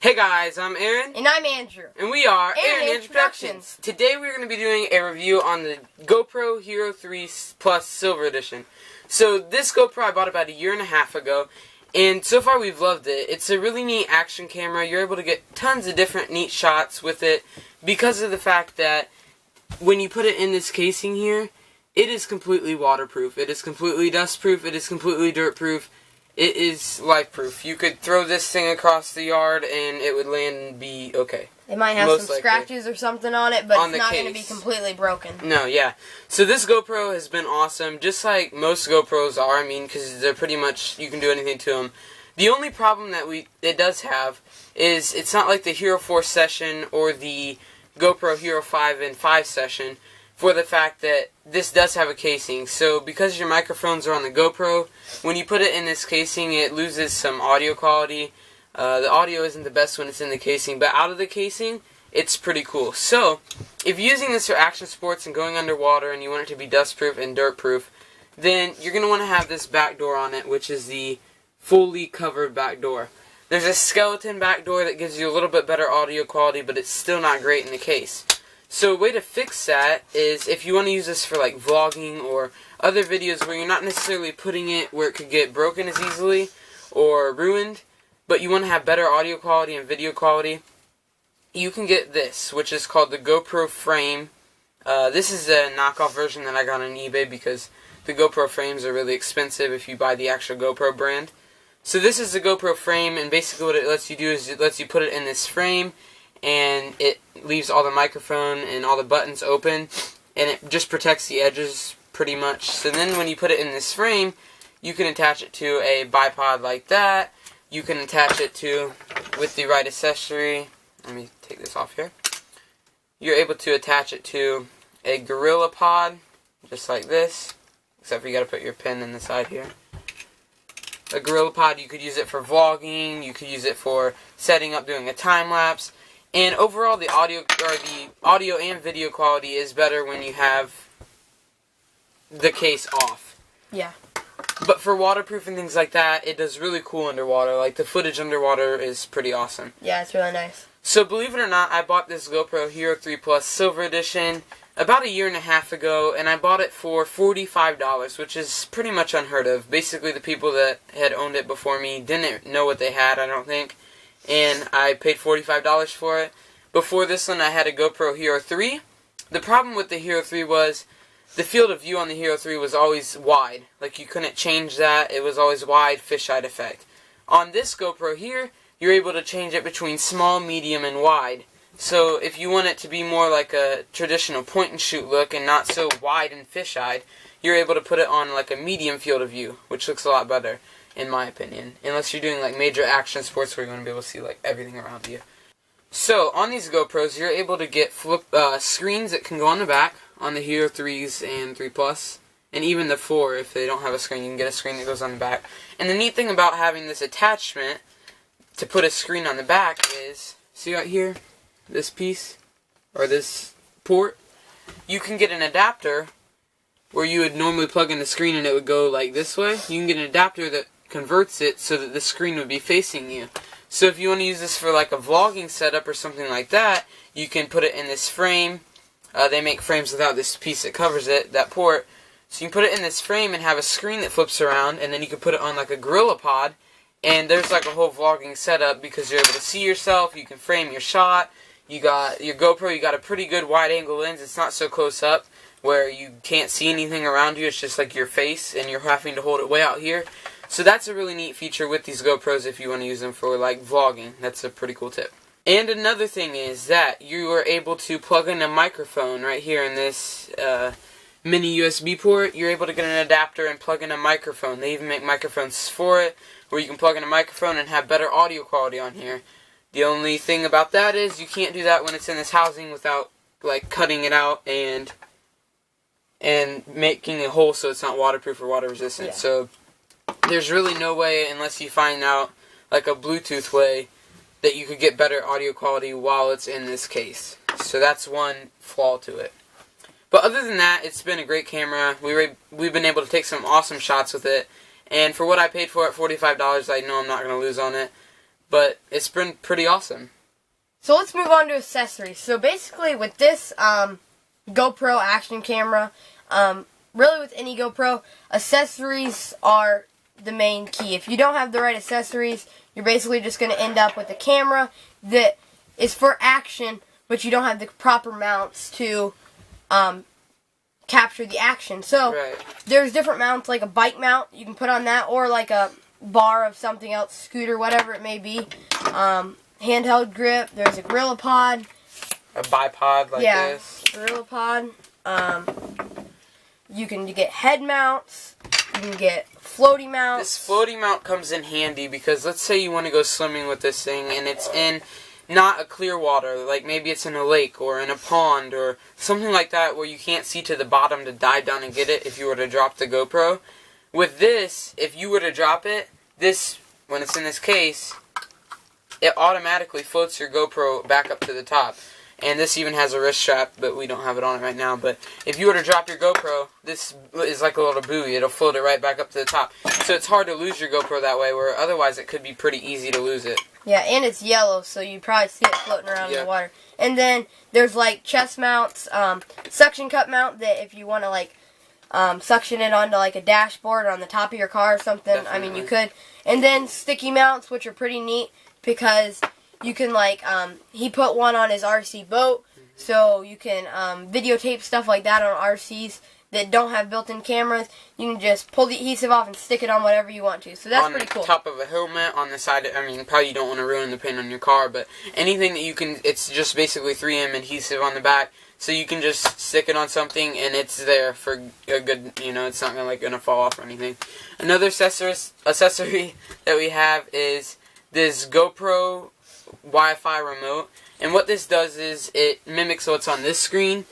Hey guys, I'm Aaron. And I'm Andrew. And we are Aaron Andrew Productions. Today we're going to be doing a review on the GoPro Hero 3 Plus Silver Edition. So this GoPro I bought about a year and a half ago, and so far we've loved it. It's a really neat action camera. You're able to get tons of different neat shots with it because of the fact that when you put it in this casing here, it is completely waterproof. It is completely dustproof. It is completely dirtproof. It is life-proof. You could throw this thing across the yard and it would land and be okay. It might have some scratches or something on it, but it's not going to be completely broken. No, yeah. So this GoPro has been awesome, just like most GoPros are, I mean, because they're pretty much, you can do anything to them. The only problem that it does have is it's not like the Hero 4 Session or the GoPro Hero 5 and 5 Session, for the fact that this does have a casing. So because your microphones are on the GoPro, when you put it in this casing, it loses some audio quality. The audio isn't the best when it's in the casing, but out of the casing, it's pretty cool. So if you're using this for action sports and going underwater and you want it to be dustproof and dirtproof, then you're going to want to have this back door on it, which is the fully covered back door. There's a skeleton back door that gives you a little bit better audio quality, but it's still not great in the case. So a way to fix that is if you want to use this for like vlogging or other videos where you're not necessarily putting it where it could get broken as easily or ruined, but you want to have better audio quality and video quality, you can get this, which is called the Gopro Frame. This is a knockoff version that I got on eBay because the GoPro frames are really expensive if you buy the actual GoPro brand. So this is the GoPro Frame, and basically what it lets you do is it lets you put it in this frame, and it leaves all the microphone and all the buttons open, and it just protects the edges pretty much. So then when you put it in this frame, you can attach it to a bipod like that. You can attach it to, with the right accessory, let me take this off here. You're able to attach it to a gorilla pod, just like this, except for you gotta put your pin in the side here. A gorilla pod, you could use it for vlogging, you could use it for setting up, doing a time lapse. And overall, the audio and video quality is better when you have the case off. Yeah. But for waterproof and things like that, it does really cool underwater. Like, the footage underwater is pretty awesome. Yeah, it's really nice. So, believe it or not, I bought this GoPro Hero 3 Plus Silver Edition about a year and a half ago, and I bought it for $45, which is pretty much unheard of. Basically, the people that had owned it before me didn't know what they had, I don't think. And I paid $45 for it. Before this one, I had a GoPro Hero 3. The problem with the Hero 3 was the field of view on the Hero 3 was always wide. Like, you couldn't change that. It was always wide, fisheye effect. On this GoPro here, you're able to change it between small, medium, and wide. So if you want it to be more like a traditional point-and-shoot look and not so wide and fisheyed, you're able to put it on like a medium field of view, which looks a lot better, in my opinion. Unless you're doing like major action sports where you want to be able to see like everything around you. So on these GoPros, you're able to get screens that can go on the back on the Hero 3s and 3 Plus, and even the 4 if they don't have a screen, you can get a screen that goes on the back. And the neat thing about having this attachment to put a screen on the back is, see right here, this piece or this port, you can get an adapter where you would normally plug in the screen and it would go like this way. You can get an adapter that converts it so that the screen would be facing you. So if you want to use this for like a vlogging setup or something like that, you can put it in this frame. They make frames without this piece that covers it, that port. So you can put it in this frame and have a screen that flips around, and then you can put it on like a gorilla pod, and there's like a whole vlogging setup because you're able to see yourself, you can frame your shot. You got your GoPro, you got a pretty good wide angle lens. It's not so close up where you can't see anything around you. It's just like your face and you're having to hold it way out here. So that's a really neat feature with these GoPros if you want to use them for like vlogging. That's a pretty cool tip. And another thing is that you are able to plug in a microphone right here in this mini USB port. You're able to get an adapter and plug in a microphone. They even make microphones for it where you can plug in a microphone and have better audio quality on here. The only thing about that is you can't do that when it's in this housing without like cutting it out and making a hole so it's not waterproof or water resistant. Yeah. So there's really no way, unless you find out like a Bluetooth way, that you could get better audio quality while it's in this case. So that's one flaw to it. But other than that, it's been a great camera. We've been able to take some awesome shots with it. And for what I paid for it, $45, I know I'm not going to lose on it. but it's been pretty awesome. So let's move on to accessories. So basically with this GoPro action camera, really with any GoPro, accessories are the main key. If you don't have the right accessories, you're basically just going to end up with a camera that is for action, but you don't have the proper mounts to capture the action. So there's different mounts, like a bike mount you can put on that, or like a bar of something else, scooter, whatever it may be. Handheld grip. There's a Gorilla Pod. A bipod like this. Yeah, Gorilla Pod. You can get head mounts. You can get floaty mounts. This floaty mount comes in handy because let's say you want to go swimming with this thing and it's in not a clear water, like maybe it's in a lake or in a pond or something like that where you can't see to the bottom to dive down and get it if you were to drop the GoPro. With this, if you were to drop it, this, when it's in this case, it automatically floats your GoPro back up to the top. And this even has a wrist strap, but we don't have it on it right now. But if you were to drop your GoPro, this is like a little buoy. It'll float it right back up to the top. So it's hard to lose your GoPro that way, where otherwise it could be pretty easy to lose it. Yeah, and it's yellow, so you probably see it floating around in the water. And then there's like chest mounts, suction cup mount that if you want to like suction it onto like a dashboard or on the top of your car or something, Definitely. I mean you could. And then sticky mounts, which are pretty neat because you can like, he put one on his RC boat, so you can videotape stuff like that on RCs that don't have built-in cameras. You can just pull the adhesive off and stick it on whatever you want to. So that's pretty cool. On top of a helmet, on the side, I mean, probably you don't want to ruin the paint on your car, but anything that you can, it's just basically 3M adhesive on the back, so you can just stick it on something and it's there for a good, you know, it's not gonna fall off or anything. Another accessory that we have is this GoPro Wi-Fi remote, and what this does is it mimics what's on this screen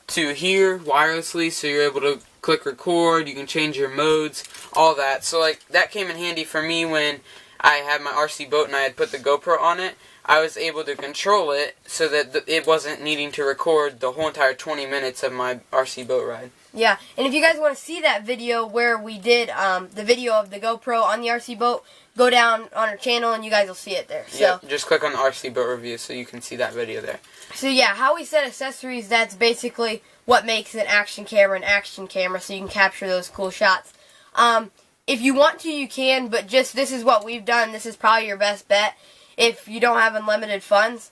to here wirelessly, so you're able to click record, you can change your modes, all that. So like that came in handy for me when I had my RC boat and I had put the GoPro on it. I was able to control it so that it wasn't needing to record the whole entire 20 minutes of my RC boat ride. Yeah, and if you guys want to see that video where we did the video of the GoPro on the RC boat, go down on our channel and you guys will see it there. So yeah, just click on the RC boat review so you can see that video there. So yeah, how we set accessories, that's basically what makes an action camera, so you can capture those cool shots. If you want to, you can, but just this is what we've done. This is probably your best bet if you don't have unlimited funds.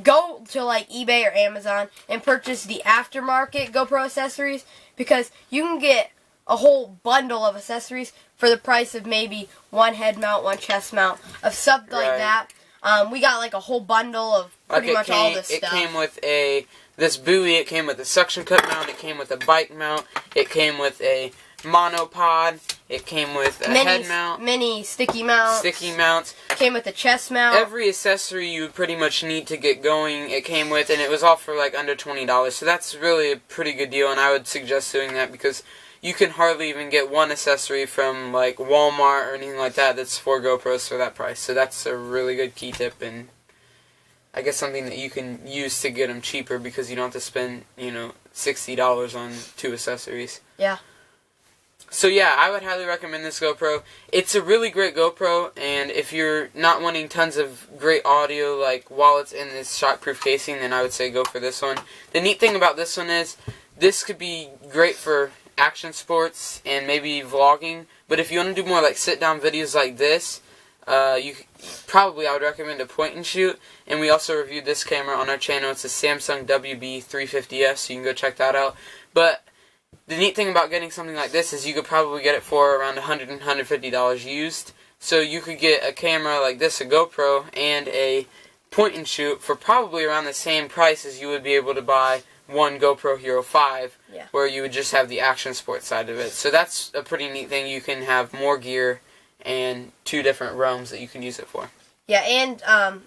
Go to like eBay or Amazon and purchase the aftermarket GoPro accessories, because you can get a whole bundle of accessories for the price of maybe one head mount, one chest mount, of something like that. We got like a whole bundle of pretty much all this stuff. It came with this buoy, it came with a suction cup mount, it came with a bike mount, it came with a monopod, it came with a head mount, mini sticky mounts, came with a chest mount. Every accessory you would pretty much need to get going, it came with, and it was all for like under $20. So that's really a pretty good deal, and I would suggest doing that because you can hardly even get one accessory from like Walmart or anything like that that's 4 GoPros for that price. So that's a really good key tip, and I guess something that you can use to get them cheaper because you don't have to spend, you know, $60 on 2 accessories. Yeah. So yeah, I would highly recommend this GoPro. It's a really great GoPro, and if you're not wanting tons of great audio, like while it's in this shockproof casing, then I would say go for this one. The neat thing about this one is, this could be great for action sports and maybe vlogging, but if you want to do more like sit-down videos like this, I would recommend a point and shoot. And we also reviewed this camera on our channel. It's a Samsung WB350S, so you can go check that out. But the neat thing about getting something like this is you could probably get it for around $100 and $150 used. So you could get a camera like this, a GoPro, and a point and shoot for probably around the same price as you would be able to buy one GoPro Hero 5, where you would just have the action sports side of it. So that's a pretty neat thing. You can have more gear and 2 different realms that you can use it for. Yeah, and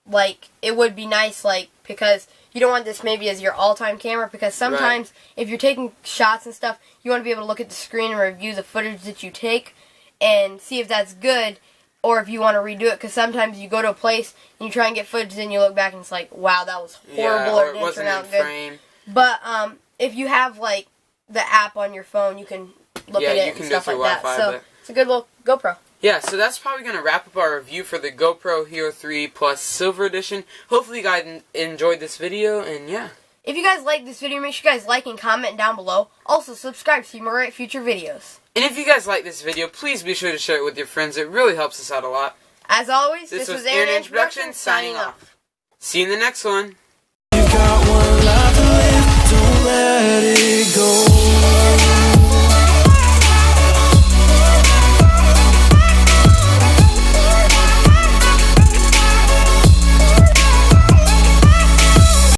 like it would be nice, like, because you don't want this maybe as your all-time camera, because sometimes if you're taking shots and stuff, you want to be able to look at the screen and review the footage that you take and see if that's good, or if you want to redo it, because sometimes you go to a place and you try and get footage, then you look back and it's like, wow, that was horrible, or it didn't turn out good. Frame. But if you have like the app on your phone, you can look at it and stuff like that. So it's a good little GoPro. Yeah, so that's probably going to wrap up our review for the GoPro Hero 3 Plus Silver Edition. Hopefully you guys enjoyed this video, and yeah. If you guys like this video, make sure you guys like and comment down below. Also, subscribe to see more future videos. And if you guys like this video, please be sure to share it with your friends. It really helps us out a lot. As always, this was Aaron Productions signing off. See you in the next one. You got one life to live, don't let it go.